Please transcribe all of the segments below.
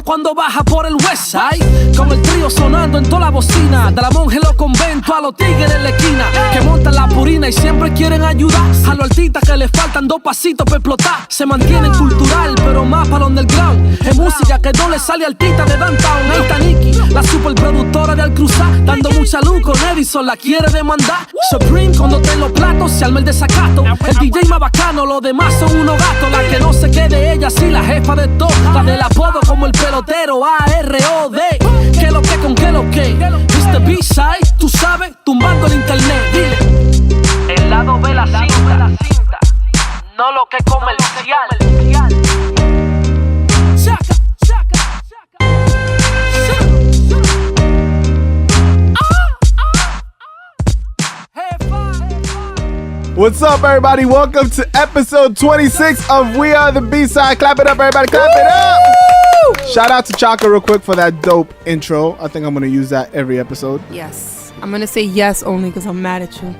cuando baja por el West Side. Con el trío sonando en toda la bocina. De la monja en los conventos a los tigres en la esquina. Que montan la purina y siempre quieren ayudar a los artistas que les faltan 2 pasitos para explotar. Se mantienen cultural, pero más para underground. Es música que no le sale artista de downtown. Ahí está Nicky, la superproductora de Al Cruzar, dando mucha luz con Edison, la quiere demandar. Supreme, cuando te los platos, se arma el desacato. El DJ más bacano, los demás son unos gatos. La que no se quede ella, sí, la jefa de todo. La del apodo como el pelotero, A-R-O-D. ¿Qué lo que con qué lo que? It's the B-side, tú sabes, tumbando el internet. Dile. El lado B la cinta, no lo que comercial. What's up, everybody? Welcome to episode 26 of We Are the B-Side. Clap it up, everybody. Clap it up. Shout out to Chaka real quick for that dope intro. I think I'm going to use that every episode. Yes. I'm going to say yes only because I'm mad at you.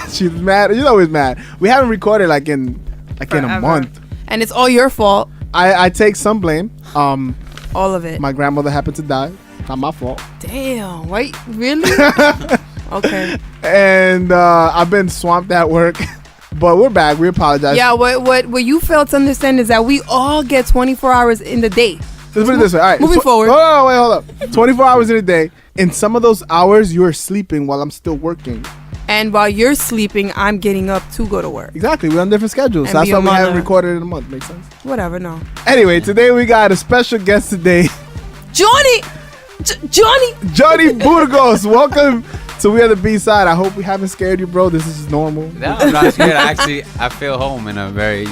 She's mad. She's always mad. We haven't recorded like in a month. And it's all your fault. I take some blame. All of it. My grandmother happened to die. Not my fault. Damn. Wait, really? Okay. And I've been swamped at work. But we're back. We apologize. Yeah, what you failed to understand is that we all get 24 hours in the day. Let's put it this way. All right. Moving forward. Hold up. 24 hours in a day. In some of those hours, you are sleeping while I'm still working. And while you're sleeping, I'm getting up to go to work. Exactly. We're on different schedules. So that's why we haven't recorded in a month. Makes sense? Whatever, no. Anyway, today we got a special guest today. Johnny Burgos. Welcome to We Are the B-Side. I hope we haven't scared you, bro. This is normal. No, I'm not scared. I feel home in a very,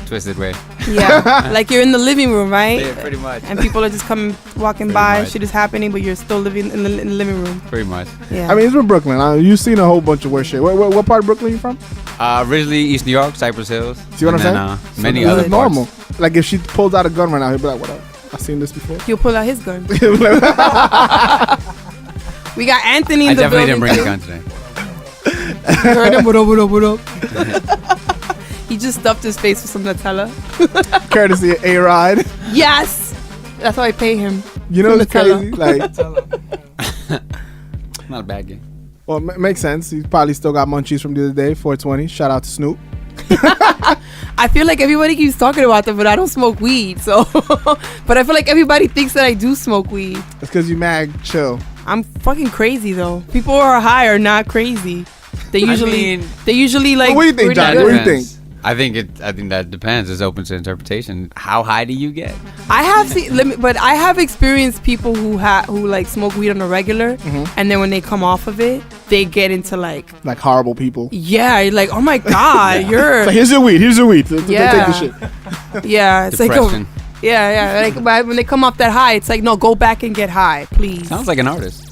twisted way. Yeah, like you're in the living room, right? Yeah, pretty much. And people are just walking by, shit is happening, but you're still living in the living room. Pretty much. Yeah. I mean, it's from Brooklyn. You've seen a whole bunch of worse shit. What part of Brooklyn are you from? Originally East New York, Cypress Hills. See what I'm saying? Many so other it's normal. Like if she pulls out a gun right now, he'll be like, "What up? I've seen this before." He'll pull out his gun. We got Anthony in the building. I definitely didn't bring a gun today. You heard him? What up? He just stuffed his face with some Nutella. Courtesy of A-Rod. Yes! That's how I pay him. You know what's crazy? Like, not a bad game. Well, makes sense. He probably still got munchies from the other day, 420. Shout out to Snoop. I feel like everybody keeps talking about that, but I don't smoke weed, so. But I feel like everybody thinks that I do smoke weed. It's because you mag chill. I'm fucking crazy, though. People who are high are not crazy. They usually like. What do you think, Johnny? What do you think? I think that depends. It's open to interpretation. How high do you get? I have experienced people who like smoke weed on a regular, and then when they come off of it, they get into like horrible people. Yeah, you're like, oh my god, you're. It's like, here's your weed. Yeah. Take the shit. Yeah, it's depression. Like yeah. Like when they come off that high, it's like, no, go back and get high, please. Sounds like an artist.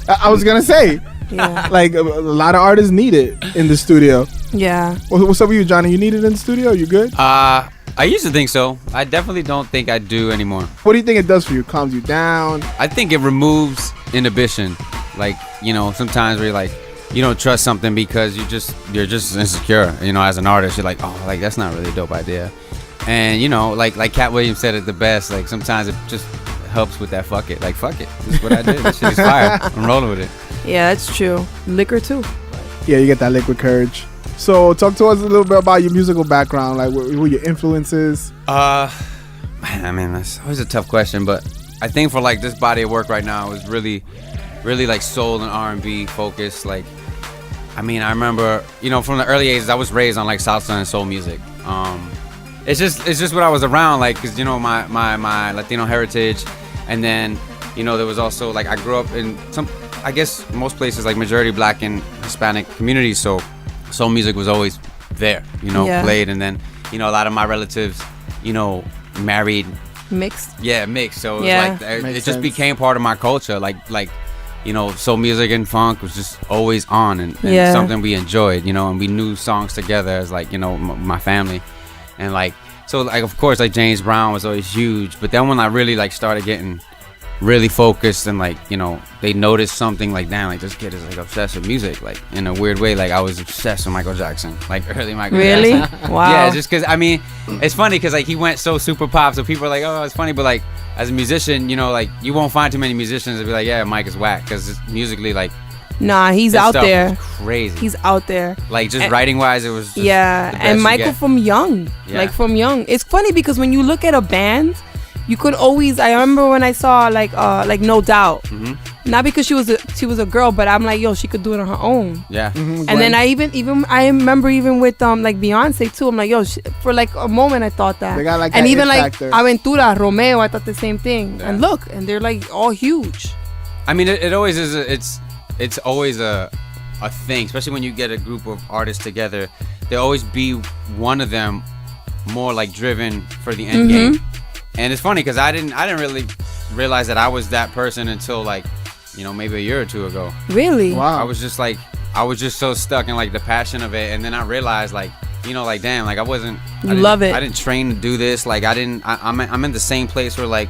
I was gonna say. Yeah. Like a lot of artists need it in the studio. Yeah. What's up with you, Johnny? You need it in the studio? You good? I used to think so. I definitely don't think I do anymore. What do you think it does for you? Calms you down? I think it removes inhibition. Like, sometimes where you're like, you don't trust something because you're just insecure. As an artist, you're like, oh, like that's not really a dope idea. And like Cat Williams said it the best. Like sometimes it just helps with that fuck it. Like fuck it. This is what I did. This shit is fire. I'm rolling with it. Yeah, that's true. Liquor too. Yeah, you get that liquid courage. So talk to us a little bit about your musical background. Like what were your influences? I mean, that's always a tough question, but I think for like this body of work right now is really like soul and R&B focused. Like, I mean, I remember, from the early ages, I was raised on like salsa and soul music. It's just what I was around, like, cause my Latino heritage, and then there was also like I grew up in I guess most places like majority black and Hispanic communities, so soul music was always there, played, and then a lot of my relatives, married, mixed. Yeah, mixed. So it just became part of my culture, like soul music and funk was just always on, and something we enjoyed, and we knew songs together as like my family, and like so like of course like James Brown was always huge, but then when I really like started getting really focused and like, you know, they noticed something like, damn, like this kid is like obsessed with music, like in a weird way. Like I was obsessed with Michael Jackson, like early Michael Jackson. Really? Wow. Yeah, just because, I mean, it's funny because like he went so super pop, so people are like, oh, it's funny, but like as a musician, you know, like you won't find too many musicians that be like, yeah, Mike is whack, because musically, like, Nah, he's this out stuff there. was crazy. He's out there. Like just And- writing wise, it was just Yeah, the best and you Michael get. from young, Yeah. like from young. It's funny because when you look at a band, you could always. I remember when I saw like No Doubt, Mm-hmm. not because she was a girl, but I'm like, yo, she could do it on her own. Yeah. Mhm, And then Gwen. I remember even with like Beyonce too. I'm like, yo, for like a moment I thought that. They got, like, and that even it like factor. Aventura, Romeo, I thought the same thing. Yeah. And look, and they're like all huge. I mean, it always is. It's always a thing, especially when you get a group of artists together. There always be one of them more like driven for the end Mm-hmm. game. And it's funny because I didn't really realize that I was that person until like, you know, maybe a year or two ago. Really? Wow. I was just so stuck in like the passion of it, and then I realized like, you know, like damn, like I didn't- love it. I didn't train to do this. Like I'm in the same place where like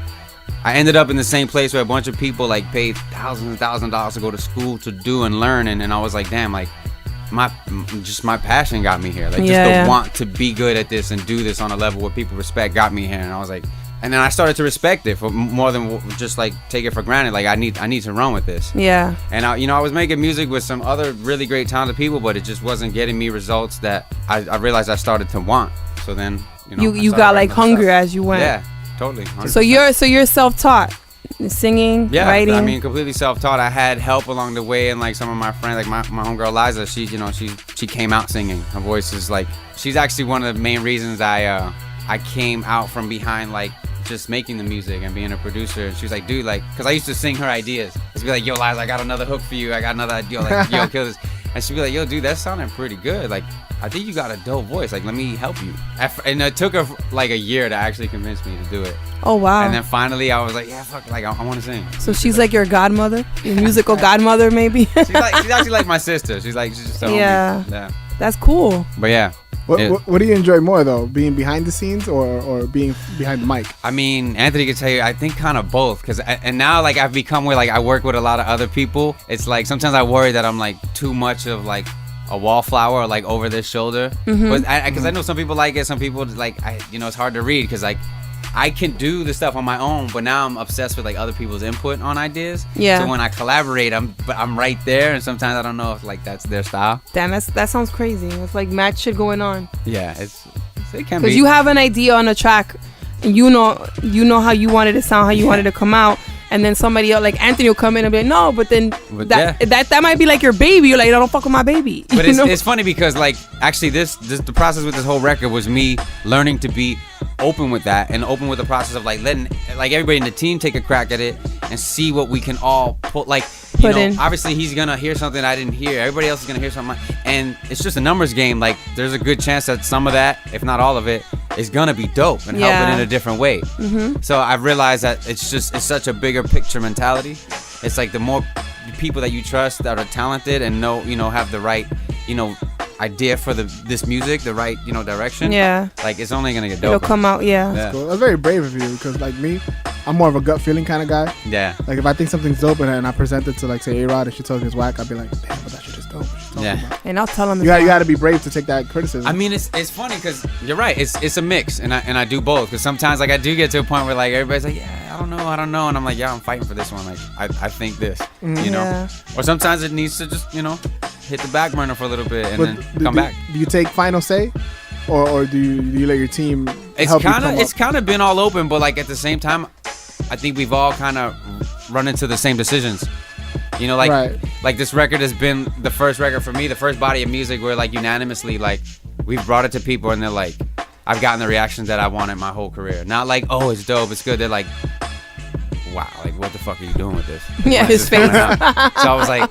I ended up in the same place where a bunch of people like paid thousands and thousands of dollars to go to school to do and learn, and I was like, damn, like my passion got me here. Like just Yeah, the yeah. want to be good at this and do this on a level where people respect got me here, and I was like, and then I started to respect it for more than just like take it for granted. Like I need to run with this. Yeah. And I was making music with some other really great talented people, but it just wasn't getting me results that I realized I started to want. So then, you know, I You started got writing like my hungry stuff. as you went. Yeah, totally. 100%. So you're self-taught, singing, Yeah, writing. I mean, completely self-taught. I had help along the way, and like some of my friends, like my homegirl Liza, she came out singing. Her voice is like, she's actually one of the main reasons I came out from behind like just making the music and being a producer. She was like, dude, like, because I used to sing her ideas. I'd be like, yo, Liza, I got another hook for you. I got another idea. Like, yo, kill this. And she'd be like, yo, dude, that sounded pretty good. Like, I think you got a dope voice. Like, let me help you. And it took her like a year to actually convince me to do it. Oh wow. And then finally, I was like, yeah, fuck, like, I want to sing. So she's like your godmother, your musical godmother, maybe. She's actually like my sister. She's just a homie. Yeah. That's cool. But yeah. What do you enjoy more though, being behind the scenes or being behind the mic? I mean, Anthony could tell you, I think kind of both. And now like I've become where like I work with a lot of other people. It's like sometimes I worry that I'm like too much of like a wallflower or like over their shoulder. Mm-hmm. But because I know some people like it, some people like it's hard to read because like I can do the stuff on my own, but now I'm obsessed with like other people's input on ideas. Yeah. So when I collaborate, I'm right there, and sometimes I don't know if like that's their style. Damn, that sounds crazy. It's like mad shit going on. Yeah, it can be. Because you have an idea on a track, and you know how you want it to sound, how you want it to come out, and then somebody else, like Anthony, will come in and be like, no, but then that might be like your baby. You're like, don't fuck with my baby. But You know? it's funny because like actually the process with this whole record was me learning to be open with that and open with the process of like letting like everybody in the team take a crack at it and see what we can all put in. Obviously he's gonna hear something I didn't hear, everybody else is gonna hear something, and it's just a numbers game. Like there's a good chance that some of that, if not all of it, is gonna be dope and help it in a different way. So I've realized that it's such a bigger picture mentality. It's like the more people that you trust that are talented and know have the right idea for this music, the right direction, like it's only gonna get dope. It'll come out. Yeah. Cool. That's very brave of you because like me, I'm more of a gut feeling kind of guy. Yeah. Like if I think something's dope and I present it to like say A-Rod and she tells me it's whack, I'd be like, damn, but that shit is dope. What you talking about? And I'll tell him. You got to be brave to take that criticism. I mean, it's funny because you're right. It's a mix, and I do both. Because sometimes like I do get to a point where like everybody's like, yeah, I don't know, and I'm like, yeah, I'm fighting for this one. Like I think this, you know. Yeah. Or sometimes it needs to just hit the back burner for a little bit and then come back. Do you take final say, or do you let your team It's help kind you of come up? been all open, but like at the same time, I think we've all kind of run into the same decisions. Like this record has been the first record for me, the first body of music where like unanimously like we've brought it to people and they're like, I've gotten the reactions that I wanted my whole career. Not like, oh, it's dope, it's good. They're like, wow, like what the fuck are you doing with this? Yeah, Why is his this coming face. out? So I was like,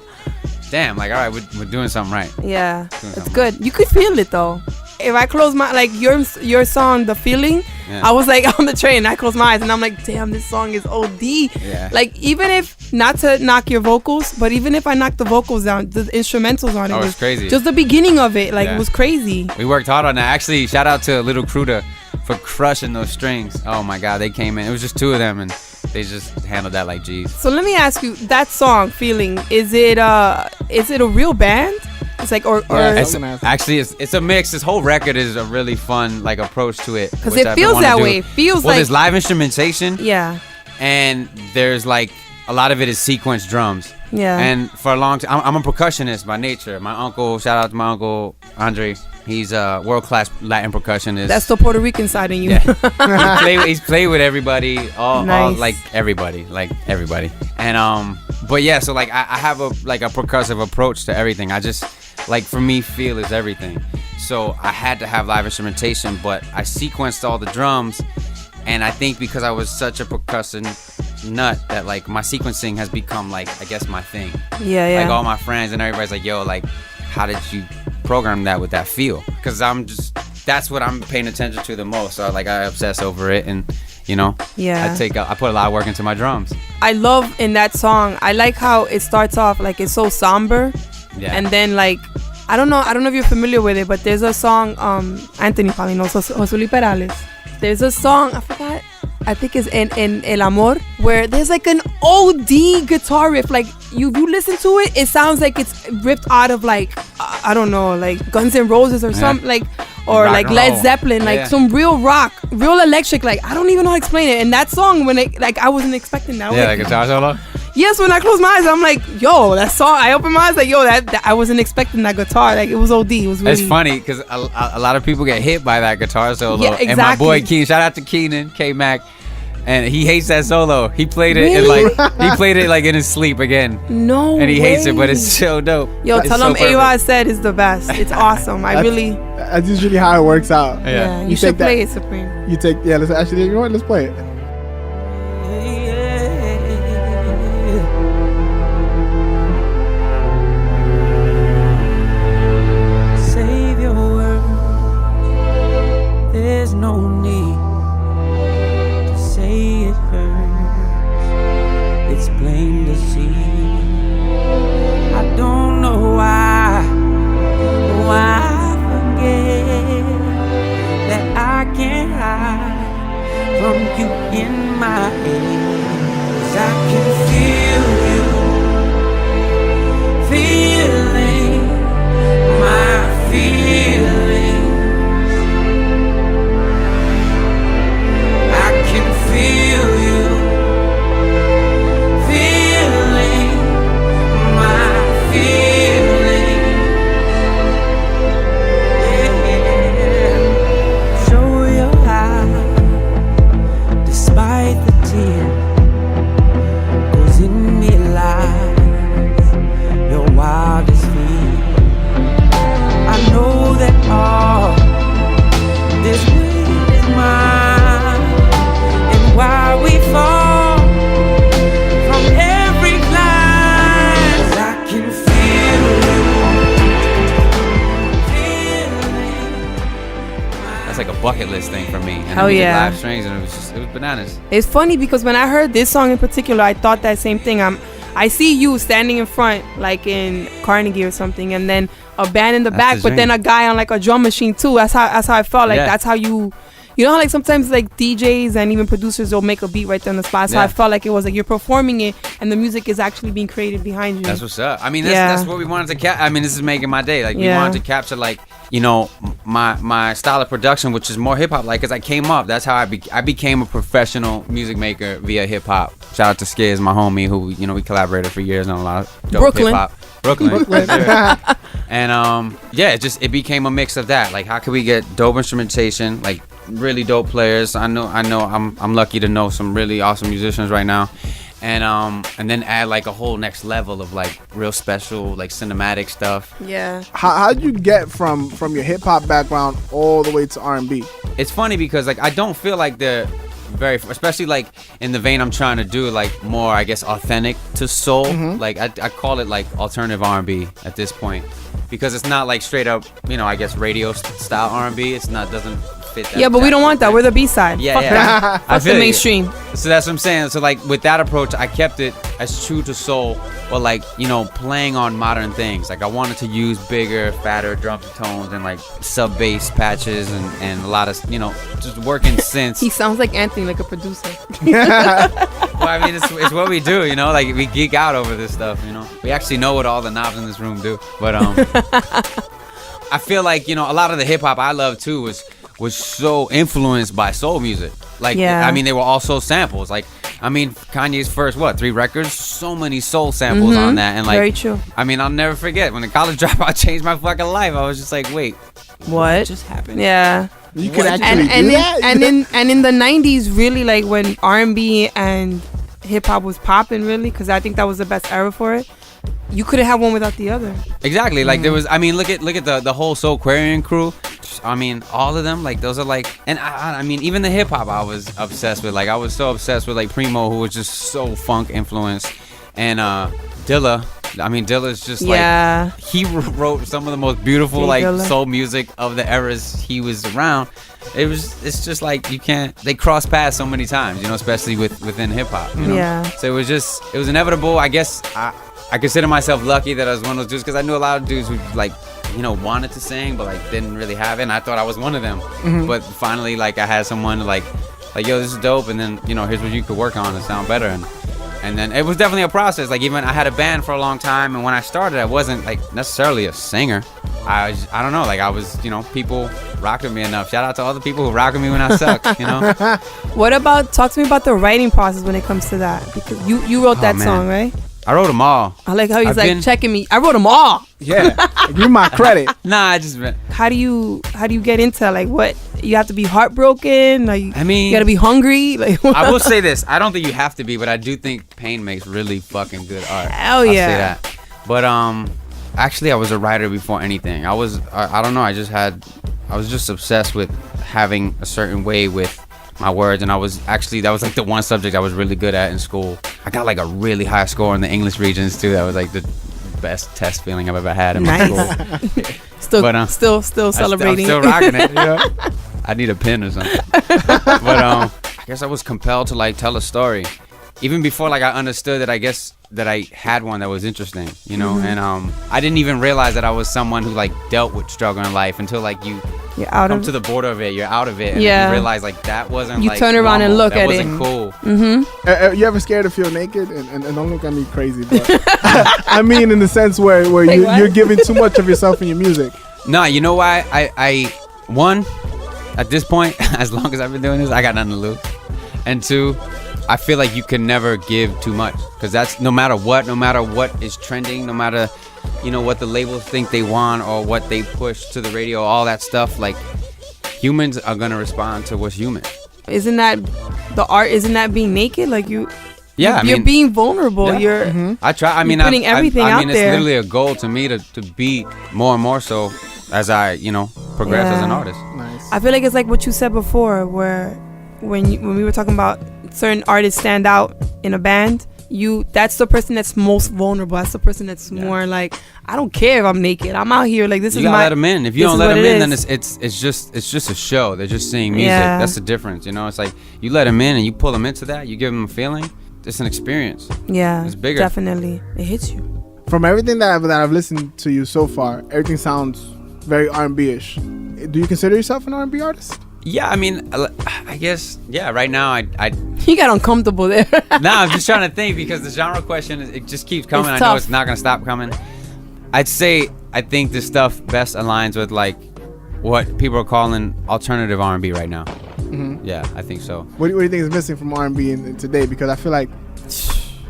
damn, like all right, we're doing something right. Yeah, Doing it's something good. You could feel it though. If I close my your song, The Feeling, Yeah. I was like on the train. I closed my eyes and I'm like, damn, this song is OD. Yeah. Like even if not to knock your vocals, but even if I knock the vocals down, the instrumentals on it was it's crazy. Just the beginning of it, like Yeah. it was crazy. We worked hard on that. Actually, shout out to Little Cruda for crushing those strings. Oh my God, they came in. It was just two of them, and they just handled that like G's. So let me ask you, that song "Feeling," is it a real band? It's like or Actually, it's a mix. This whole record is a really fun like approach to it. Because it feels that way. It feels like there's live instrumentation. Yeah. And there's like a lot of it is sequenced drums. Yeah. And for a long time, I'm a percussionist by nature. My uncle, shout out to my uncle Andre. He's a world-class Latin percussionist. That's the Puerto Rican side in you. Yeah. He's played with everybody, all Nice. everybody. And but yeah, so like I have a percussive approach to everything. I just like, for me, feel is everything. So I had to have live instrumentation, but I sequenced all the drums. And I think because I was such a percussion nut that like my sequencing has become like, I guess, my thing. Yeah. Like all my friends and everybody's like, yo, like, how did you program that with that feel? Because that's what I'm paying attention to the most. So like I obsess over it, and you know, Yeah. I put a lot of work into my drums. I love in that song, I like how it starts off like it's so somber. Yeah. And then like I don't know if you're familiar with it, but there's a song Anthony probably knows, Josuli Perales. There's a song, I forgot, I think it's in El Amor, where there's like an OD guitar riff. Like you listen to it, it sounds like it's ripped out of like I don't know, like Guns N' Roses or something, like, or rock like and Led roll. Zeppelin, like some real rock, real electric. Like I don't even know how to explain it. And that song, when it, like I wasn't expecting that. Yeah, like guitar solo. Yes, when I close my eyes, I'm like, yo, that song. I open my eyes, like, yo, that I wasn't expecting that guitar. Like, it was OD. It was really. It's funny because a lot of people get hit by that guitar solo. Yeah, exactly. And my boy Keenan, shout out to Keenan K-Mac, and he hates that solo. He played it Really? he played it like in his sleep again. No. And he hates it, way. but it's so dope. Yo, It's tell so him perfect. A-Rod said is the best. It's awesome. That's usually how it works out. Yeah, you You should take that- play it, Supreme. Let's actually, you know what? Let's play it. Save your words. There's no need to say it hurts. It's plain to see. I don't know why I forget that I can't hide from you in my head. 'Cause I can feel you feeling my feelings. I can feel you feeling my feelings. Yeah. Show you how, despite the tears, goes in me lies your wildest fears. I know that all this weight is mine, and why we fall from every climb. 'Cause I can feel you feeling. That's like a bucket list thing for me. And Hell then we did yeah. live strings, and it was bananas. It's funny because when I heard this song in particular, I thought that same thing. I see you standing in front, like in Carnegie or something, and then a band in the That's back, the but then dream. a guy on like a drum machine too. That's how I felt. Like Yeah. that's how you know how like sometimes like DJs and even producers will make a beat right there on the spot. So Yeah. I felt like it was like you're performing it and the music is actually being created behind you. That's what's up. I mean, Yeah. that's what we wanted to capture. I mean, this is making my day. Like, we Yeah. wanted to capture, like, you know, my style of production, which is more hip hop. Like, as I came up, that's how I became a professional music maker via hip hop. Shout out to Skiz, my homie, who, you know, we collaborated for years on a lot of dope Brooklyn. hip hop. Brooklyn. And yeah, it became a mix of that. Like, how can we get dope instrumentation, like really dope players? I know I'm lucky to know some really awesome musicians right now. And then add like a whole next level of like real special like cinematic stuff. Yeah. How'd you get from your hip hop background all the way to R&B? It's funny because like I don't feel like they're very, especially like in the vein I'm trying to do, like more, I guess, authentic to soul. Like I call it like alternative R&B at this point, because it's not like straight up, you know, I guess radio style R&B. It's not, doesn't fit that. Yeah, but we don't want that. We're the B-side. Yeah, Fuck yeah. that. I Fuck the feel you. mainstream. So that's what I'm saying. So like with that approach, I kept it as true to soul, but like, you know, playing on modern things. Like I wanted to use bigger, fatter drum tones and like sub bass patches and a lot of, you know, just working synths. He sounds like Anthony, like a producer. Well, I mean, it's what we do, you know. Like we geek out over this stuff, you know. We actually know what all the knobs in this room do. But I feel like, you know, a lot of the hip hop I love too was so influenced by soul music. Like, Yeah. I mean, they were all soul samples. Like, I mean, Kanye's first 3 records, so many soul samples on that, and like, Very true. I mean, I'll never forget when the College Dropout changed my fucking life. I was just like, wait, What? just happened? Yeah. You could And actually and do in, that. and in the 90s, really, like when R&B and hip hop was popping, really, because I think that was the best era for it. You couldn't have one without the other. Exactly. Like there was, I mean, look at the whole Soulquarian crew. I mean, all of them, like those are like, and I mean, even the hip hop I was obsessed with. Like I was so obsessed with like Primo, who was just so funk influenced, and Dilla. I mean, Dilla's just Yeah. like, he wrote some of the most beautiful Jay like Dilla. soul music of the eras he was around. It's just like you can't, they cross paths so many times, you know, especially within hip hop, you know? Yeah. So it was inevitable. I guess I consider myself lucky that I was one of those dudes, because I knew a lot of dudes who like, you know, wanted to sing but like didn't really have it, and I thought I was one of them. But finally, like, I had someone like yo, this is dope, and then, you know, here's what you could work on to sound better, and then it was definitely a process. Like, even I had a band for a long time, and when I started, I wasn't like necessarily a singer. I don't know, like I was, you know, people rocked with me enough. Shout out to all the people who rocked with me when I sucked, you know. Talk to me about the writing process when it comes to that, because you wrote that man. song, right? I wrote them all. I like how he's I've like been- checking me. I wrote them all. Yeah, give me my credit. Nah, I just How do you get into, like, what you have to be heartbroken? Like, I mean, you gotta be hungry. Like, I will say this. I don't think you have to be, but I do think pain makes really fucking good art. Hell I'll yeah. say that. But actually, I was a writer before anything. I don't know. I was just obsessed with having a certain way with my words, and that was like the one subject I was really good at in school. I got like a really high score in the English regions too. That was like the best test feeling I've ever had in my Nice. school. But, still celebrating. I'm still rocking it. Yeah. I need a pin or something. But I guess I was compelled to like tell a story, even before like I understood that. I guess that I had one that was interesting, you know. And I didn't even realize that I was someone who like dealt with struggle in life until like you're out to the border of it. You're out of it, and Yeah. you realize like that wasn't. You like, turn around and normal. look that at wasn't it. cool. You ever scared to feel naked? And don't look at me crazy, but I mean in the sense where Wait, what? you're giving too much of yourself in your music. No, you know why? I one, at this point, as long as I've been doing this, I got nothing to lose. And two, I feel like you can never give too much, because that's no matter what is trending, no matter, you know, what the labels think they want or what they push to the radio, all that stuff, like humans are gonna respond to what's human. Isn't that the art? Isn't that being naked? Like Yeah, you're I mean, being vulnerable. yeah. You're I try. I mean, putting everything I out mean, there. it's literally a goal to me to be more and more so as I, you know, progress as an Yeah. artist. Nice. I feel like it's like what you said before, where when we were talking about certain artists stand out in a band, that's the person that's most vulnerable. That's the person that's more like, I don't care if I'm naked. I'm out here like this You is gotta my. let them in. If you this don't is let what them it in, then is. it's just a show. They're just seeing music. Yeah. That's the difference. You know, it's like you let them in and you pull them into that. You give them a feeling. It's an experience. Yeah, It's bigger. definitely. It hits you. From everything that I've listened to you so far, everything sounds very R&B-ish. Do you consider yourself an R&B artist? Yeah, I mean, I guess, yeah. Right now, I You got uncomfortable there. I'm just trying to think, because the genre question, it just keeps coming. It's I know tough. it's not gonna stop coming. I'd say I think this stuff best aligns with like what people are calling alternative R&B right now. Yeah, I think so. What do you think is missing from R&B in today? Because I feel like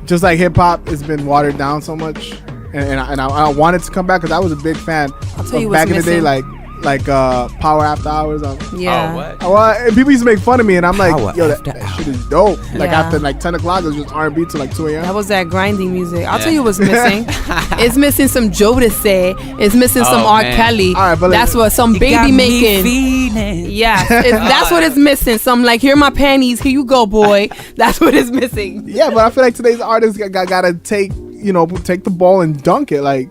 just like hip hop has been watered down so much, and I wanted to come back because I was a big fan I'll tell you of what's back in the day, missing. like Power After Hours. Yeah. Oh, what? Well, and people used to make fun of me, and I'm like, Power yo, After that shit is dope. Like Yeah. after like 10 o'clock, it was just R&B till like 2 a.m. That was that grinding music. I'll Yeah. tell you what's missing. It's missing some Jodeci. It's missing some Oh, R. man. Kelly. All right, but That's what some baby making. Yeah, that's what it's missing. Some like, here are my panties. Here you go, boy. That's what it's missing. Yeah, but I feel like today's artists gotta take the ball and dunk it. Like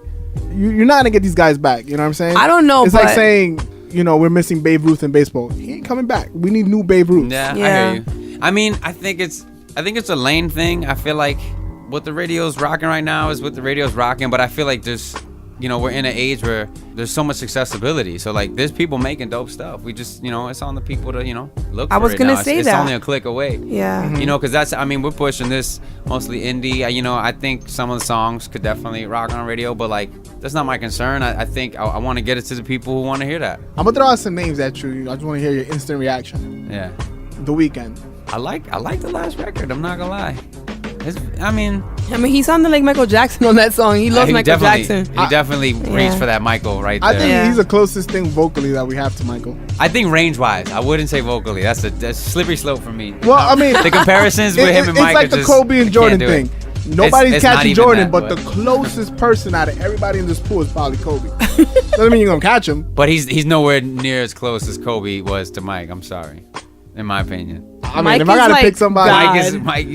you're not gonna get these guys back. You know what I'm saying? I don't know, It's but like saying we're missing Babe Ruth in baseball. He ain't coming back. We need new Babe Ruth. Yeah, Yeah. I hear you. I mean, I think it's a lane thing. I feel like what the radio's rocking right now is what the radio's rocking, but I feel like there's, we're in an age where there's so much accessibility. So like, there's people making dope stuff. We just, it's on the people to, look for I was it gonna now. say it's that. only a click away. Yeah. Because we're pushing this mostly indie. I think some of the songs could definitely rock on radio, but like, that's not my concern. I think I want to get it to the people who want to hear that. I'm gonna throw out some names at you. I just want to hear your instant reaction. Yeah. The Weeknd. I like the last record. I'm not gonna lie. He sounded like Michael Jackson on that song. He loves Michael Jackson. He definitely reached for that Michael right there. I think Yeah. he's the closest thing vocally that we have to Michael. I think range-wise, I wouldn't say vocally. That's a slippery slope for me. Well, I mean, the comparisons with him and Mike it's like are the just, Kobe and I Jordan can't do thing. it. Nobody's It's not catching even Jordan, that, but the closest person out of everybody in this pool is probably Kobe. Doesn't mean you're gonna catch him. But he's nowhere near as close as Kobe was to Mike. I'm sorry, in my opinion. I mean, Mike if I is gotta like pick somebody, God. Mike.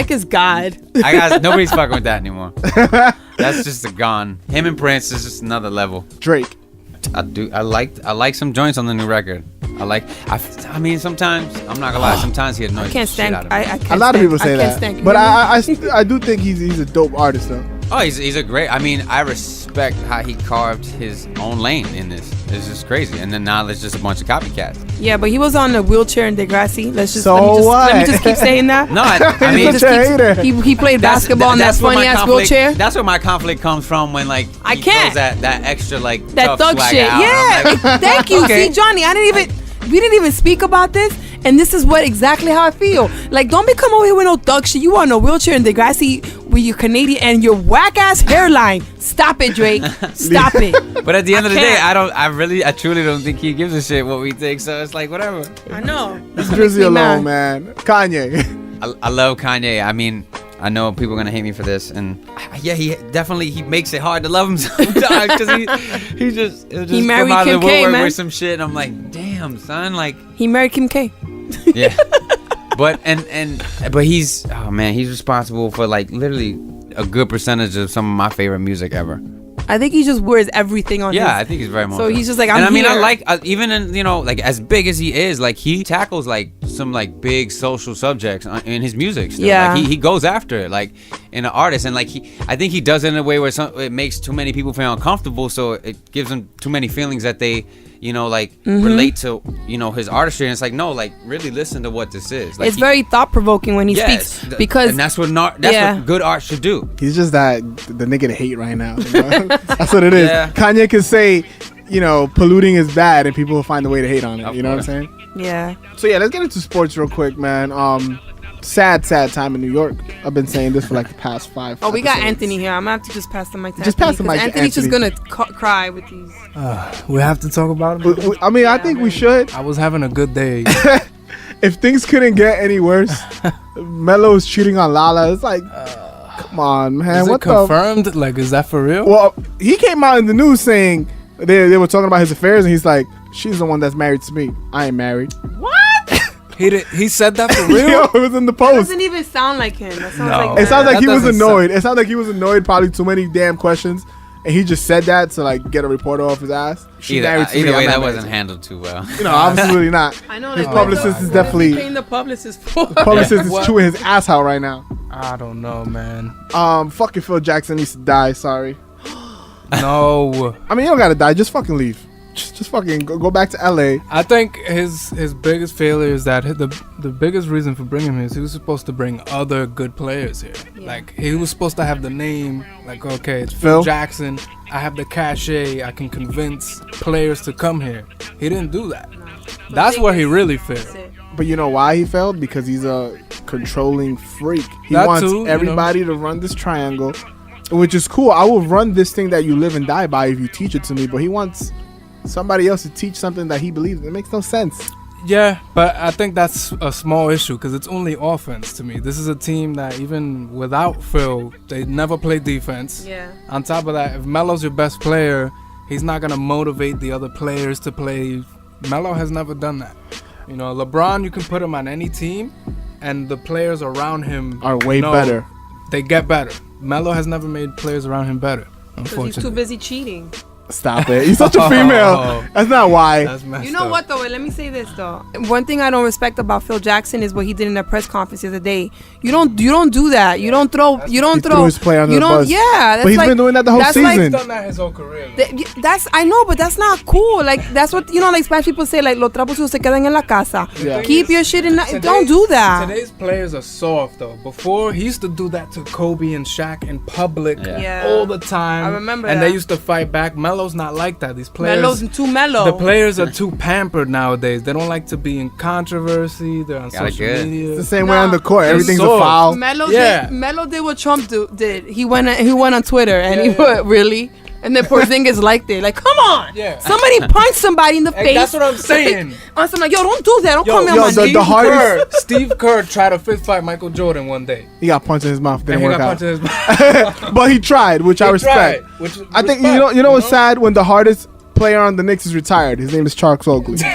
Is God. Nobody's fucking with that anymore. That's just a gone. Him and Prince is just another level. Drake. I like some joints on the new record. I mean, sometimes I'm not gonna lie. Sometimes he annoys I can't the shit stand. out of me. I can't A lot of stand- people say I can't that, stand- but I do think he's a dope artist though. Oh, he's a great. I mean, I respect how he carved his own lane in this. It's just crazy. And then now there's just a bunch of copycats. Yeah, but he was on a wheelchair in Degrassi. Let what? me just keep saying that. No, I He's mean, such a hater. He played basketball in that that's where funny my ass conflict- wheelchair. That's where my conflict comes from when like I he can't. throws that extra like That tough thug swag shit. out. Yeah. I'm like, Thank you. okay. See, Johnny, we didn't even speak about this, and this is what exactly how I feel. Like, don't be come over here with no thug shit. You on a wheelchair in Degrassi with your Canadian and your whack ass hairline. Stop it, Drake. Stop it. But at the end of the day, can't. I truly don't think he gives a shit what we think. So it's like whatever. I know. Leave Drizzy alone, man. Kanye. I love Kanye. I mean, I know people are gonna hate me for this, and yeah, he makes it hard to love him sometimes because he just married come out of Kim the K, woodwork man. with some shit, and I'm like, damn, son, like, He married Kim K. yeah. But he's he's responsible for like literally a good percentage of some of my favorite music ever. I think he just wears everything on his. Yeah, I think he's very much. So he's just like, and I'm I mean, I here. like even in like as big as he is, like he tackles like some like big social subjects in his music. Still. Yeah. Like he goes after it, like in an artist, and like I think he does it in a way where it makes too many people feel uncomfortable, so it gives them too many feelings that they relate to his artistry. And it's like, no, like really listen to what this is. Like It's very thought provoking when he speaks because and that's what good art should do. He's just the nigga to hate right now. You know? That's what it is. Yeah. Kanye can say, polluting is bad, and people will find a way to hate on it. Of You know course. what I'm saying? yeah. So yeah, let's get into sports real quick, man. Sad time in New York. I've been saying this for like the past 5. Oh, we got episodes. Anthony here. I'm gonna have to just pass the mic to Just Anthony. pass the mic to Anthony's just Anthony. gonna cry with these. We have to talk about him. I mean, I think we should. I was having a good day. If things couldn't get any worse, Melo's cheating on Lala. It's like, come on, man. Is What it the? confirmed? Like, is that for real? Well, he came out in the news saying they were talking about his affairs, and he's like, she's the one that's married to me. I ain't married. He said that for real? Yo, it was in the That post. doesn't even sound like him. That sounds like It sounds like That he was doesn't annoyed. It sounds like he was annoyed, probably too many damn questions, and he just said that to like get a reporter off his ass. She married to me, Either way, I'm that not wasn't married handled too well. to you. No, absolutely not. I know. His like, publicist is what definitely paying the publicist for. publicist is What? chewing his ass out right now. I don't know, man. Fucking Phil Jackson needs to die. Sorry. No. I mean, you don't gotta die. Just fucking leave. Just fucking go back to LA. I think his biggest failure is that the biggest reason for bringing him is he was supposed to bring other good players here. Like, he was supposed to have the name, like, okay, it's Phil? Phil Jackson. I have the cachet. I can convince players to come here. He didn't do that. That's where he really failed. But you know why he failed? Because he's a controlling freak. He That wants too, you everybody to run this triangle, which is cool. I will run this thing that you live and die by if you teach it to me. But he wants somebody else to teach something that he believes in. It makes no sense. Yeah, but I think that's a small issue because it's only offense to me. This is a team that even without Phil, they never play defense. Yeah. On top of that, if Melo's your best player, he's not going to motivate the other players to play. Melo has never done that. LeBron, you can put him on any team, and the players around him Are way better. They get better. Melo has never made players around him better, Because he's too unfortunately. busy cheating. Stop it. You're such a female. That's not why. That's messed You know up. what though? Let me say this though. One thing I don't respect about Phil Jackson is what he did in the press conference the other day. You don't do that. You don't throw. He threw his player under You the don't. bus. Yeah, that's But he's like, been doing that the whole that's season. He's done that his whole career. That's I know, but that's not cool. Like that's what like Spanish people say. Like los trapos sucios se quedan en la casa. Yeah. Keep your shit in. Don't do that. Today's players are soft though. Before he used to do that to Kobe and Shaq in public Yeah. all the time. I remember and that. they used to fight back. Melo's not like that. These players, Melo's too mellow. the players are too pampered nowadays. They don't like to be in controversy. They're on Got it social good. media. It's the same way on the court. It's Everything's a soft. foul. Melo did what Trump did. He went on Twitter and he went, really? And then Porzingis liked it. Like, come on. Yeah. Somebody punched somebody in the Hey, face. that's what I'm saying. On some like, yo, don't do that. Don't call me on yo, my the name. hardest- Steve Kerr tried to fist fight Michael Jordan one day. He got punched in his mouth. And Didn't he work got out. punched in his mouth. But he tried, which I respect. I think you know what's sad when the hardest player on the Knicks is retired. His name is Charles Oakley. Yo,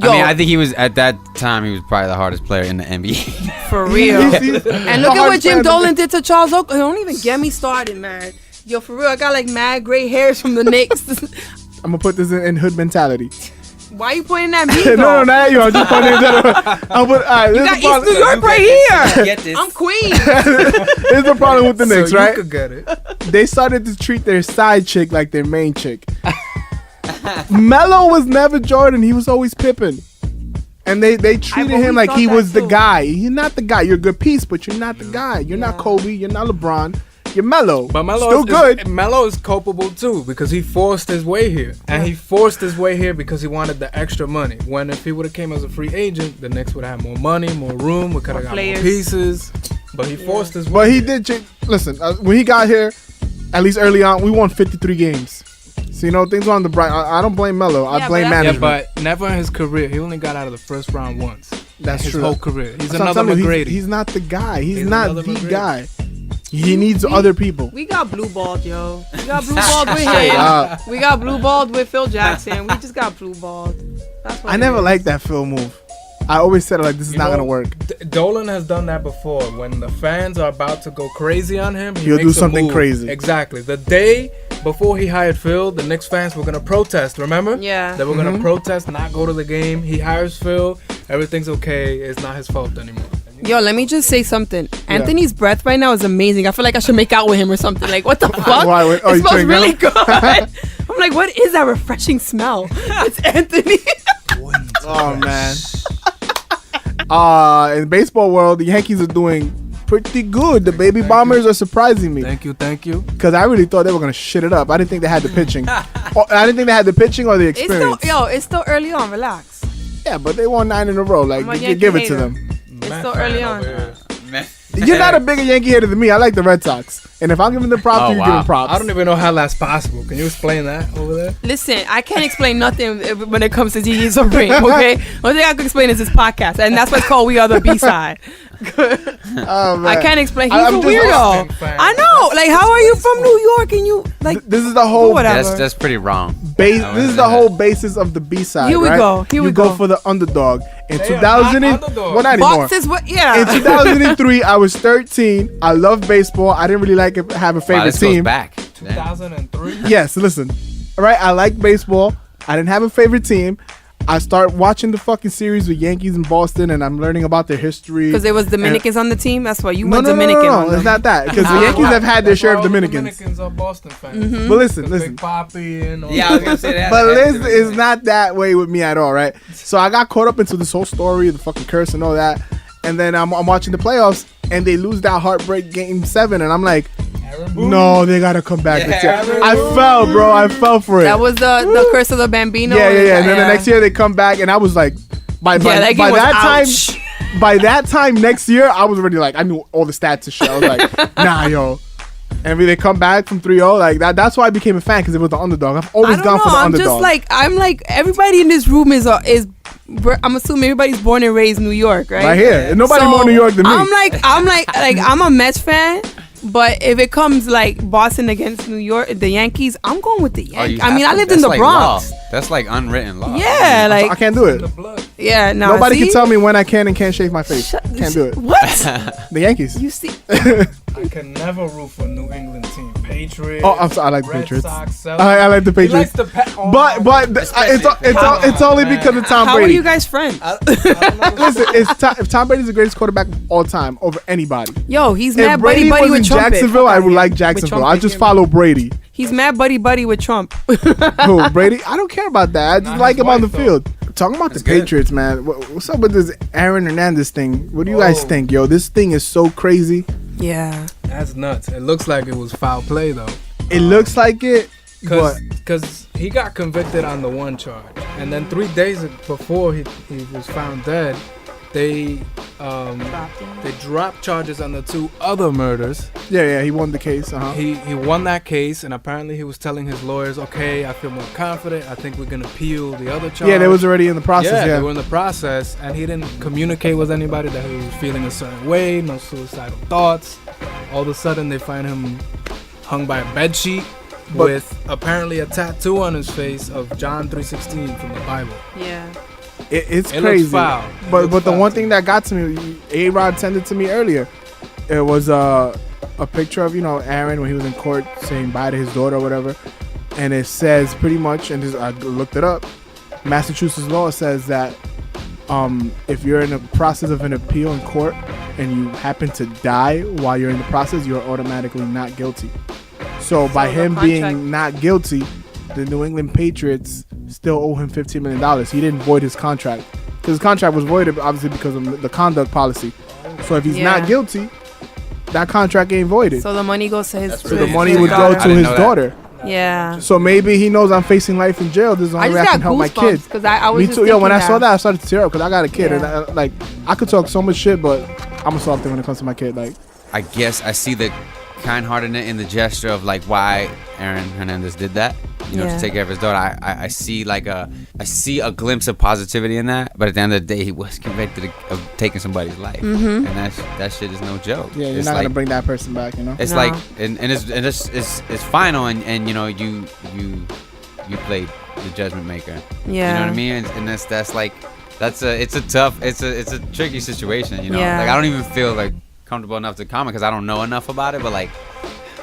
I mean, I think he was at that time. He was probably the hardest player in the NBA. for real. He's And the look at what hardest player Jim on the Dolan did to Charles Oakley. Don't even get me started, man. Yo, for real, I got like mad gray hairs from the Knicks. I'm gonna put this in hood mentality. Why you pointing at me? No, though? not at you. I'm just pointing in general. I'll put, all right, You this got is the East New problem. York right here. Get this. I'm queen. This is the problem with the Knicks, so right? You could get it. They started to treat their side chick like their main chick. Melo was never Jordan. He was always Pippen. And they treated always him like thought he that was the too. guy. You're not the guy. You're a good piece, but you're not the guy. You're not Kobe. You're not LeBron. You're Melo. But Melo still good. Melo is culpable too because he forced his way here, and he forced his way here because he wanted the extra money. When if he would have came as a free agent, the Knicks would have had more money, more room. We could have got players. more pieces. But he forced his way. But he did. Listen, when he got here, at least early on, we won 53 games. So, you know, things were on the bright. I don't blame Melo. I Yeah, blame but that's- Yeah, management. but never in his career. He only got out of the first round once. That's his true. whole career. He's So I'm another telling you, McGrady. he's not the guy. He's He's not another the McGrady. guy. He needs other people. We got blue balled, yo. We got blue balled with Straight him. up. We got blue balled with Phil Jackson. We just got blue balled. That's what I it never is. liked that Phil move. I always said like this is You not know, gonna work. Dolan has done that before. When the fans are about to go crazy on him, He'll makes do a something move. crazy. Exactly. The day before he hired Phil, the Knicks fans were gonna protest. Remember? Yeah. They were Mm-hmm. gonna protest, not go to the game. He hires Phil. Everything's okay. It's not his fault anymore. Yo, let me just say something. Anthony's breath right now is amazing. I feel like I should make out with him or something. Like, what the fuck? Why? Oh, It you smells chewing really gum? good. I'm like, what is that refreshing smell? It's Anthony. Oh man. In the baseball world, the Yankees are doing pretty good. The baby bombers are surprising me Thank you. because I really thought they were gonna shit it up. I didn't think they had the pitching. I didn't think they had the pitching or the It's still, experience. it's still early on. Relax. Yeah, but they won 9 in a row. Like, I'm a you Yankee give it to hater. them. It's still early on. You're not a bigger Yankee hater than me. I like the Red Sox, and if I'm giving them props, Oh, you give wow. them props. I don't even know how that's possible. Can you explain that over there? Listen, I can't explain nothing when it comes to Gigi's ring, okay? Only thing I can explain is this podcast, and that's what's called We Are the B-Side. Oh, man. I can't explain. He's I'm a just weirdo. Austin fan. I know. Like, how are you from New York and you, like, This is the whole whatever. That's pretty wrong. base. This is the whole basis of the B side. Here we right? go. Here we you go go. for the underdog. In They are 2000, not underdogs. well, not anymore. boxes, what? Yeah. In 2003, I was 13. I loved baseball. I didn't really like it, have a Wow, favorite this goes team. back. Damn. 2003. Yes, listen. All right, I like baseball. I didn't have a favorite team. I start watching the fucking series with Yankees in Boston, and I'm learning about their history. Because there was Dominicans on the team. That's why you No, went no, no, Dominican no, on no. them. It's not that. Because the Yankees have had their That's share why of all the Dominicans. Dominicans are Boston fans. Mm-hmm. But listen, The listen. Big Papi and all Yeah, I was gonna say that. But Liz is not that way with me at all, right? So I got caught up into this whole story, the fucking curse and all that. And then I'm watching the playoffs, and they lose that heartbreak game 7, and I'm like, Aaron Boone. no, they gotta come back Yeah, next year. Aaron I Boone. fell, bro. I fell for it. That was the curse of the Bambino. yeah. And then the next year they come back, and I was like, by that game was that ouch. time, by that time next year, I was already like, I knew all the stats and shit. I was like, nah, yo. And when they come back from 3-0, like that. That's why I became a fan, because it was the underdog. I've I always don't gone know. for the I'm underdog. I'm like everybody in this room is. I'm assuming everybody's born and raised in New York, right? right here. And nobody So, more New York than me. I'm like I'm a Mets fan, but if it comes like Boston against New York, the Yankees, I'm going with the Oh, you Yankees. I have mean, I to? lived That's in the like Bronx. law. That's like unwritten law. Yeah, I like can't do it. The blood. yeah. No, Nobody see? can tell me when I can and can't shave my face. Shut- Can't do it. What? The Yankees. You see? I can never root for a New England team. Patriots. Oh, I'm sorry. I like the Red Patriots. Sox, I like the He likes Patriots. the But it's only because of Tom How Brady. are you guys friends? Listen, if Tom Brady's the greatest quarterback of all time over anybody. Yo, he's If mad Brady buddy was with in Trump. Jacksonville, I would like Jacksonville. I just follow Brady. He's mad buddy with Trump. Who, Brady? I don't care about that. I just Nah, like his him on the wife, field. Talking about the good. Patriots, man. What's up with this Aaron Hernandez thing? What do you guys Whoa. think, yo? This thing is so crazy. Yeah. That's nuts. It looks like it was foul play though. It looks like it, but Because he got convicted on the one charge, and then 3 days before he was found dead, they dropped charges on the 2 other murders. yeah, he won the case. He won that case, and apparently he was telling his lawyers, "Okay, I feel more confident. I think we're gonna appeal the other charge." Yeah, they was already in the process. They Yeah, were in the process, and he didn't communicate with anybody that he was feeling a certain way, no suicidal thoughts. All of a sudden, they find him hung by a bedsheet with apparently a tattoo on his face of John 3:16 from the Bible. Yeah. it's It crazy. looks foul. It But looks the foul one to thing me. that got to me, A-Rod sent it to me earlier. It was a picture of Aaron when he was in court saying bye to his daughter or whatever, and it says pretty much, and I looked it up. Massachusetts law says that if you're in the process of an appeal in court and you happen to die while you're in the process, you're automatically not guilty. So by the him contract- being not guilty, the New England Patriots still owe him $15 million. He didn't void his contract because his contract was voided obviously because of the conduct policy. So if he's not Yeah. guilty, that contract ain't voided. So the money goes to his. That's So to the pretty his money interesting. would daughter. go I to didn't his know that. daughter. Yeah. So maybe he knows I'm facing life in jail. This is the I only way just I can got help my kid. goosebumps because I was Me just too. Yo, when I thinking saw that, I started to tear up because I got a kid, Yeah. and I could talk so much shit, but I'm a soft thing when it comes to my kid. Like, I guess I see the kind-heartedness in the gesture of like why Aaron Hernandez did that. Yeah. To take care of his daughter. I see I see a glimpse of positivity in that. But at the end of the day, he was convicted of taking somebody's life, and that shit is no joke. yeah, you're It's not like, gonna bring that person back, It's No. like and it's final, and you played the judgment maker. Yeah. You know what I mean? And that's like it's a tricky situation. Yeah. Like I don't even feel like comfortable enough to comment because I don't know enough about it. But like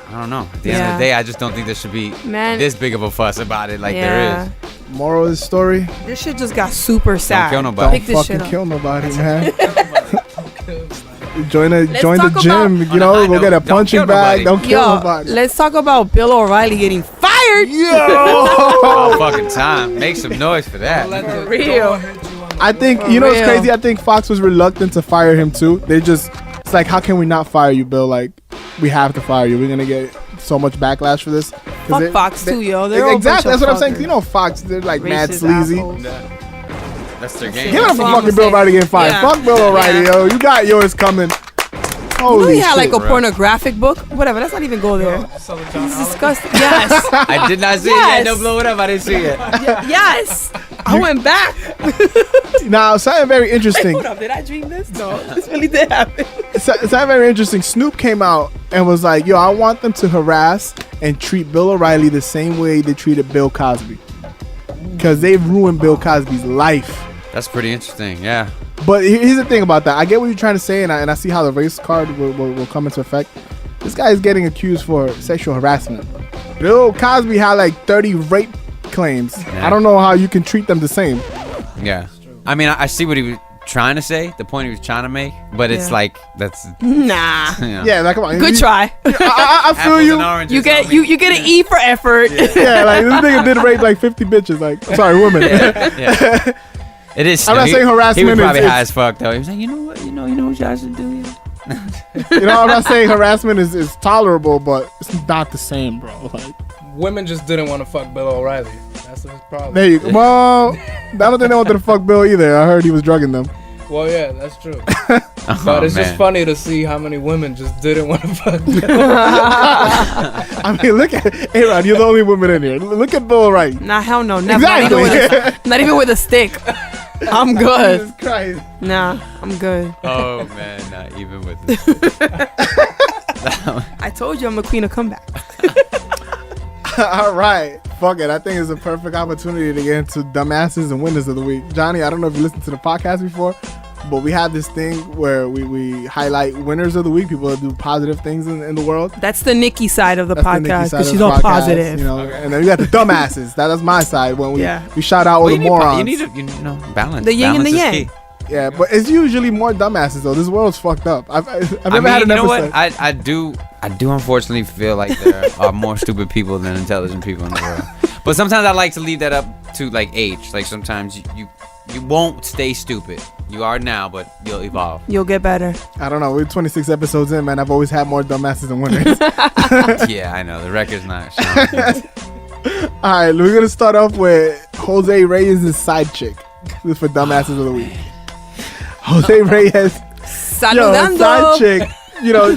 I don't know. At the end of Yeah. the day, I just don't think there should be Man. this big of a fuss about it like there is. Moral of the story: This shit just got super sad. kill nobody. Pick don't this shit fucking up. kill nobody, man. join the talk gym, about- go I know. get a Don't punching kill bag. nobody. Don't kill Yo, nobody. let's talk about Bill O'Reilly getting fired. All fucking time. Make some noise for that. For real. I think For what's real. crazy. I think Fox was reluctant to fire him too. It's like, how can we not fire you, Bill? Like, we have to fire you. We're gonna get so much backlash for this. 'Cause Fuck Fox too, yo. They're all a bunch exactly. of That's what I'm saying. fuckers. Fox, they're like mad Racist sleazy. assholes. That's their game. Give it up for That's fucking what Bill I'm O'Reilly getting fired. Yeah. Fuck Bill O'Reilly, Yeah. yo. You got yours coming. You know Holy he had like shit. a pornographic book? Whatever, let's not even go there. It's disgusting. Yes. I did not see Yes. it. Don't blow it up. I didn't see it. Yes. I went back. Now, something very interesting. Hold up, did I dream this? No, this really did happen. Something very interesting. Snoop came out and was like, yo, I want them to harass and treat Bill O'Reilly the same way they treated Bill Cosby. Because they've ruined Bill Cosby's life. That's pretty interesting. Yeah. But here's the thing about that. I get what you're trying to say, and I see how the race card will come into effect. This guy is getting accused for sexual harassment. Bill Cosby had like 30 rape claims. Yeah. I don't know how you can treat them the same. Yeah. I mean, I see what he was trying to say, the point he was trying to make, but it's Yeah. like that's Nah. Yeah, like come on. Good try. I feel apples you. and oranges. You get I mean, you get an E for effort. Yeah, like this nigga did rape like 50 bitches. Like, sorry, women. Yeah. It is. I'm not saying harassment He was is- probably it's- high as fuck though. He was like, you know what y'all should do. You know, I'm not saying harassment is tolerable, but it's not the same, bro. Like, Women just didn't want to fuck Bill O'Reilly. That's his problem. there you go. Well, I don't think they wanted to fuck Bill either. I heard he was drugging them. Well, yeah, that's true. Oh, But it's just man. funny to see how many women just didn't want to fuck Bill. I mean, look at A-Rod. You're the only woman in here. Look at Bill Wright. Nah, hell no, never. Exactly. Not even with a stick. I'm good. Jesus Christ. Nah, I'm good. Oh man, not even with this. I told you I'm the queen of comeback. All right. Fuck it. I think it's a perfect opportunity to get into dumbasses and winners of the week. Johnny, I don't know if you listened to the podcast before, but we have this thing where we highlight winners of the week, people that do positive things in the world. That's the Nikki side of the That's the Nikki podcast side because of she's the all podcast, positive. you know. And then we got the dumbasses. That's my side when Yeah. we shout out all the morons. You need to, balance. The yin and the Balance is yang. key. Yeah, but it's usually more dumbasses though. This world's fucked up. I've never had an you know episode. what? I do unfortunately feel like there are more stupid people than intelligent people in the world. But sometimes I like to leave that up to like age. Like sometimes you won't stay stupid. You are now, but you'll evolve. You'll get better. I don't know. We're 26 episodes in, man. I've always had more dumbasses than winners. Yeah, I know. The record's not showing. All right, we're gonna start off with Jose Reyes' side chick. This is for dumbasses of the week. Jose Reyes, Saludando. side chick. You know,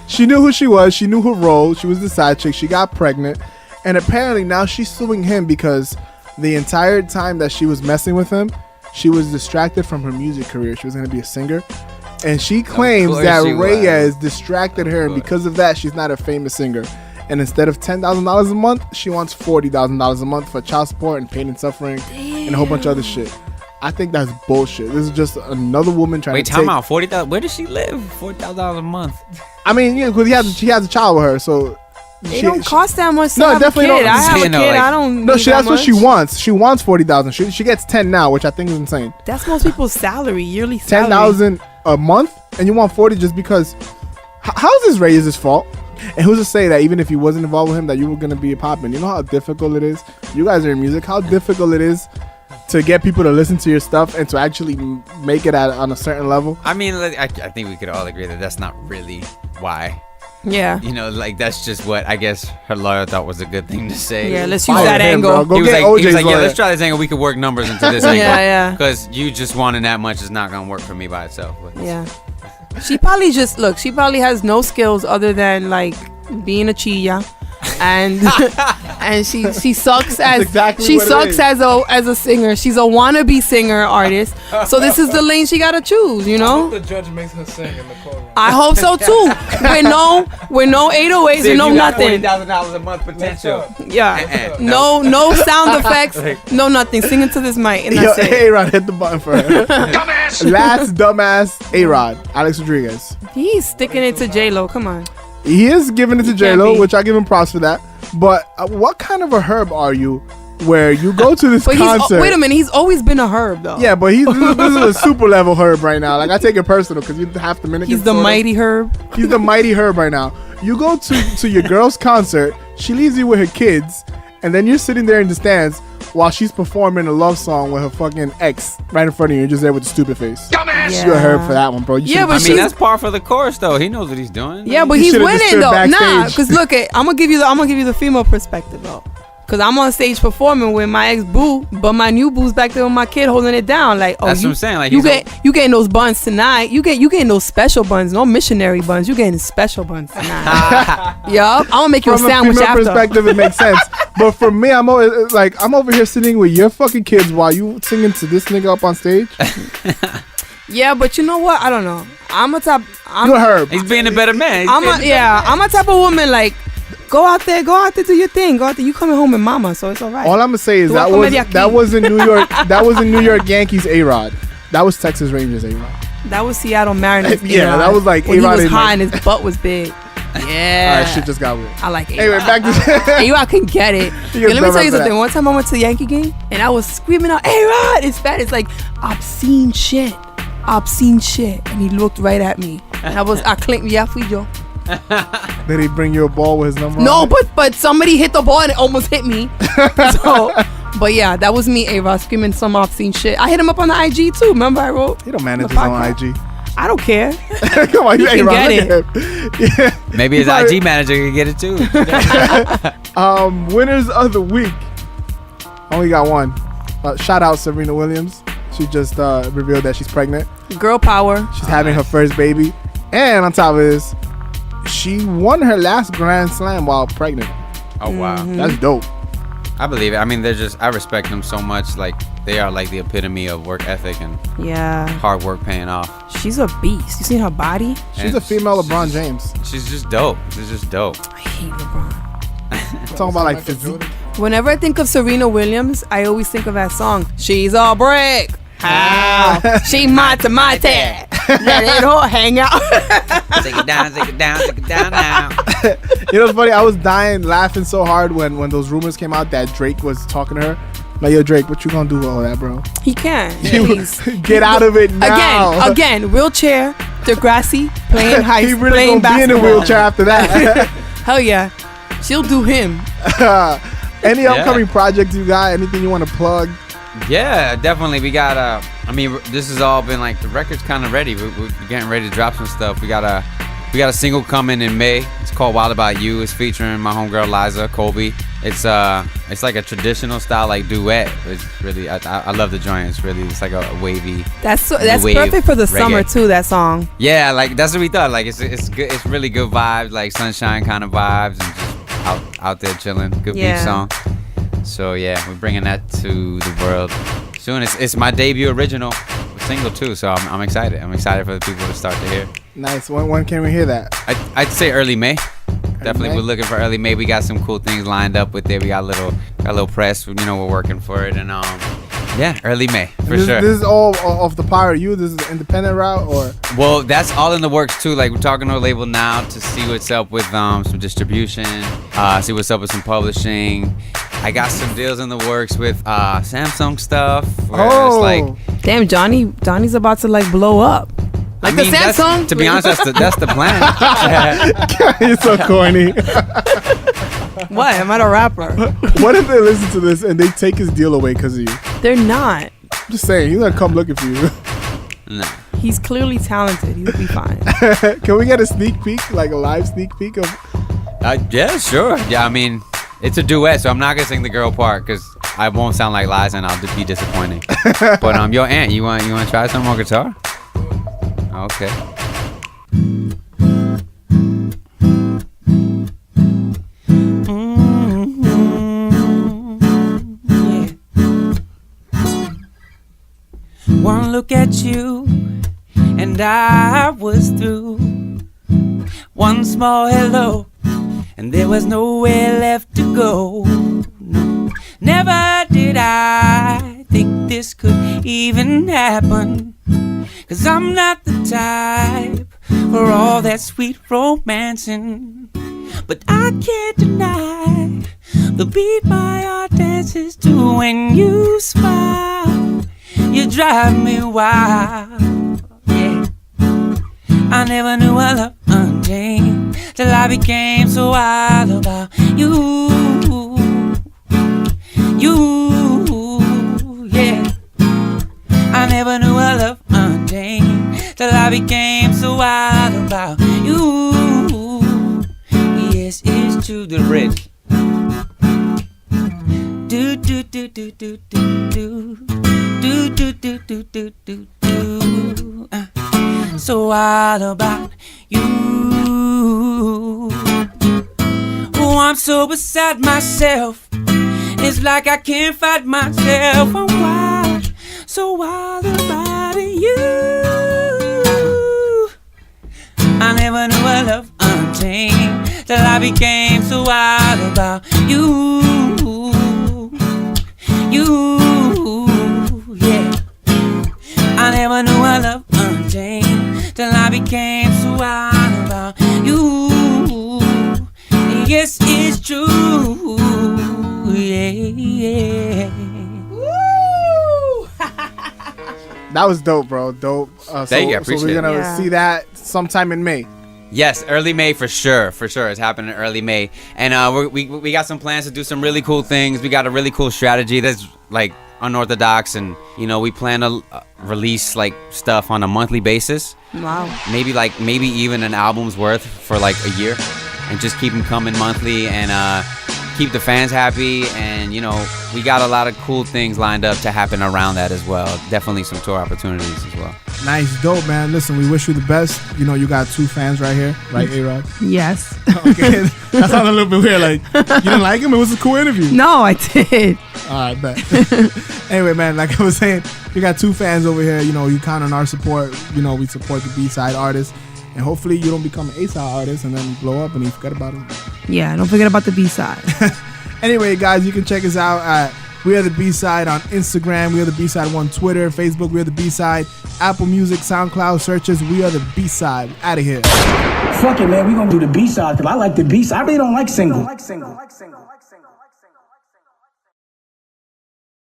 she knew who she was. She knew her role. She was the side chick. She got pregnant, and apparently now she's suing him because the entire time that she was messing with him, she was distracted from her music career. She was gonna be a singer, and she claims course that she was. Reyes distracted her, and because of that, she's not a famous singer. And instead of $10,000 a month, she wants $40,000 a month for child support and pain and suffering and a whole bunch of other shit. I think that's bullshit. This is just another woman trying Wait, to time take... out. 40,000. Where does she live? $40,000 a month. I mean, yeah, because she has a child with her, so... It don't cost that much to No, it have a definitely kid. don't. I have a You know, kid. like- I don't No, need that's that what she much. wants. She wants 40,000. She gets 10 now, which I think is insane. That's most people's salary, yearly salary. 10,000 a month, and you want 40 just because... How's this Reyes' fault? And who's to say that even if you wasn't involved with him, that you were gonna be a poppin'? You know how difficult it is. You guys are in music. How difficult it is to get people to listen to your stuff and to actually make it on a certain level. I mean, like, I think we could all agree that that's not really why. Yeah. You know, like that's just what I guess her lawyer thought was a good thing to say. Yeah, let's use Fire that him, angle. bro. Go He was get like, OJ's yeah, lawyer. let's try this angle. We could work numbers into this angle. Yeah. Because you just wanting that much is not gonna work for me by itself. But Yeah. She probably she probably has no skills other than like being a chilla. And and she sucks as exactly she what it sucks is. as a singer. She's a wannabe singer artist. So this is the lane she gotta choose, you know? The judge makes her sing in the courtroom. I hope so too. With no 808s and no nothing. $40,000 a month potential. Yeah. No sound effects. No nothing. Singing to this mic and Yo, that's it. A-Rod, hit the button for her. Last dumbass A-Rod, Alex Rodriguez. He's sticking it to J-Lo. Come on. He is giving it to He can't J-Lo, be. which I give him props for that. But what kind of a herb are you where you go to this But concert? wait a minute. He's always been a herb though. Yeah, but this is a super level herb right now. Like, I take it personal because you half the minute. He's the mighty herb. He's the mighty herb right now. You go to your girl's concert, she leaves you with her kids, and then you're sitting there in the stands while she's performing a love song with her fucking ex right in front of you. You're just there with a stupid face. Yeah. You're a herb for that one, bro. You Yeah, should've- but I mean, she's- that's par for the course, though. He knows what he's doing. Yeah, but You he's should've just winning stood though. Nah, backstage. because look, I'm gonna give you the female perspective though. Cause I'm on stage performing with my ex boo, but my new boo's back there with my kid holding it down. Like, oh, That's what I'm saying, like, you he's you getting those buns tonight. You getting those special buns, no missionary buns. You getting special buns tonight. Yup, I'm gonna make you a From a sandwich female after. perspective, it makes sense. But for me, I'm always, like, I'm over here sitting with your fucking kids while you singing to this nigga up on stage. Yeah, but you know what? I don't know. I'm a type. You're a herb. He's being a better man. I'm a type of woman like. Go out there, do your thing. Go out there. You coming home with mama, so it's all right. All I'm gonna say is Tú vas a comer de aquí. that was in New York. That was in New York Yankees A-Rod. That was Texas Rangers A-Rod. That was Seattle Mariners. Yeah, A-Rod, that was like when he A-Rod was in, high like- and his butt was big. Yeah. All right, shit just got weird. I like it. Anyway, back to A-Rod can get it. He Yo, gets let me dumb tell you after something. that. One time I went to the Yankee game and I was screaming out, A-Rod! It's bad. It's like obscene shit. Obscene shit. And he looked right at me. And I clicked, yeah, fui yo. Did he bring you a ball with his number? No, on it? but somebody hit the ball and it almost hit me. So, but yeah, that was me, A-Rod, screaming some obscene shit. I hit him up on the IG too. Remember I wrote? He don't manage the his own podcast. IG. I don't care. Come on, you He can A-Rod. get Look at him. Yeah. Maybe his Probably- IG manager could get it too. Winners of the week. Only got one. Shout out Serena Williams. She just revealed that she's pregnant. Girl power. She's having her first baby. And on top of this, she won her last Grand Slam while pregnant. Oh wow, Mm-hmm. That's dope. I believe it. I mean, I respect them so much. Like they are like the epitome of work ethic and Yeah. hard work paying off. She's a beast. You seen her body? She's And a female LeBron James. She's just dope. She's just dope. I hate LeBron. I'm talking about like physique. Whenever I think of Serena Williams, I always think of that song. She's a brick. How? She mata mate. Let it all hang out. Take it down, take it down, take it down now. You know what's funny? I was dying laughing so hard when those rumors came out that Drake was talking to her. Like, yo, Drake, what you gonna do with all that, bro? He can. Please. Get out of it now. Again, wheelchair, Degrassi, playing heist, He really playing gonna be in a basketball. wheelchair after that. Hell yeah. She'll do him. Any upcoming projects you got? Anything you want to plug? Yeah, definitely. We got I mean, this has all been like the record's kind of ready. We're getting ready to drop some stuff. We got a single coming in May. It's called Wild About You. It's featuring my homegirl Liza Colby. It's like a traditional style like duet. It's really I love the joint. It's like a wavy. That's wave perfect for the reggae. summer too. That song. Yeah, like that's what we thought. Like it's good. It's really good vibes, like sunshine kind of vibes, and just out there chilling. Good beat song. So yeah, we're bringing that to the world soon. It's my debut original single too, so I'm excited. I'm excited for the people to start to hear. Nice. When can we hear that? I'd say early May. Definitely, May? we're looking for early May. We got some cool things lined up with it. We got a little press. You know, we're working for it, and yeah, early May for sure. This is all off the power of you. This is the independent route, or? Well, that's all in the works too. Like we're talking to a label now to see what's up with some distribution, see what's up with some publishing. I got some deals in the works with Samsung stuff. It's like, damn, Johnny's about to like blow up. Like I mean, the Samsung. to be honest, that's the plan. You're so corny. What? I'm not a rapper. What if they listen to this and they take his deal away because of you? They're not. I'm just saying, he's gonna come looking for you. No. He's clearly talented. He'll be fine. Can we get a sneak peek, like a live sneak peek of? Yeah, sure. Yeah, I mean, it's a duet, so I'm not gonna sing the girl part because I won't sound like Liza and I'll be disappointing. But yo, Aunt, you want to try some on guitar? Okay. One look at you and I was through. One small hello and there was nowhere left to go. No, never did I think this could even happen. 'Cause I'm not the type for all that sweet romancing. But I can't deny the beat my heart dances to when you smile. You drive me wild, yeah. I never knew I loved untamed till I became so wild about you, yeah. I never knew I loved untamed till I became so wild about you. Yes, it's true, the bridge. Do do do do do do do. Do do do do do do do. So wild about you. Oh, I'm so beside myself. It's like I can't fight myself. I'm wild, so wild about you. I never knew I loved untamed till I became so wild about you. Yeah. I never knew I loved untamed till I became so wild about you. Yes, it's true. Yeah. That was dope, bro. Dope. Thank you, I appreciate so we're gonna it. see that sometime in May. Yes, early May for sure. It's happening in early May, and we got some plans to do some really cool things. We got a really cool strategy that's like unorthodox, and we plan to release like stuff on a monthly basis. Wow. Maybe even an album's worth for like a year, and just keep them coming monthly and keep the fans happy. And we got a lot of cool things lined up to happen around that as well. Definitely some tour opportunities as well. Nice, dope, man. Listen, we wish you the best. You got 2 fans right here, right, A-Rod? Yes. Okay, that sounded a little bit weird. Like, you didn't like him? It was a cool interview. No, I did. All right, bet. Anyway, man, like I was saying, we got 2 fans over here. You count on our support. We support the B-side artists. And hopefully you don't become an A-side artist and then blow up and you forget about it. Yeah, don't forget about the B-side. Anyway, guys, you can check us out at We Are the B-Side on Instagram. We Are the B-Side on Twitter, Facebook. We Are the B-Side. Apple Music, SoundCloud searches. We Are the B-Side. Out of here. Fuck it, man. We gonna do the B-side because I like the B-side. I really don't like single.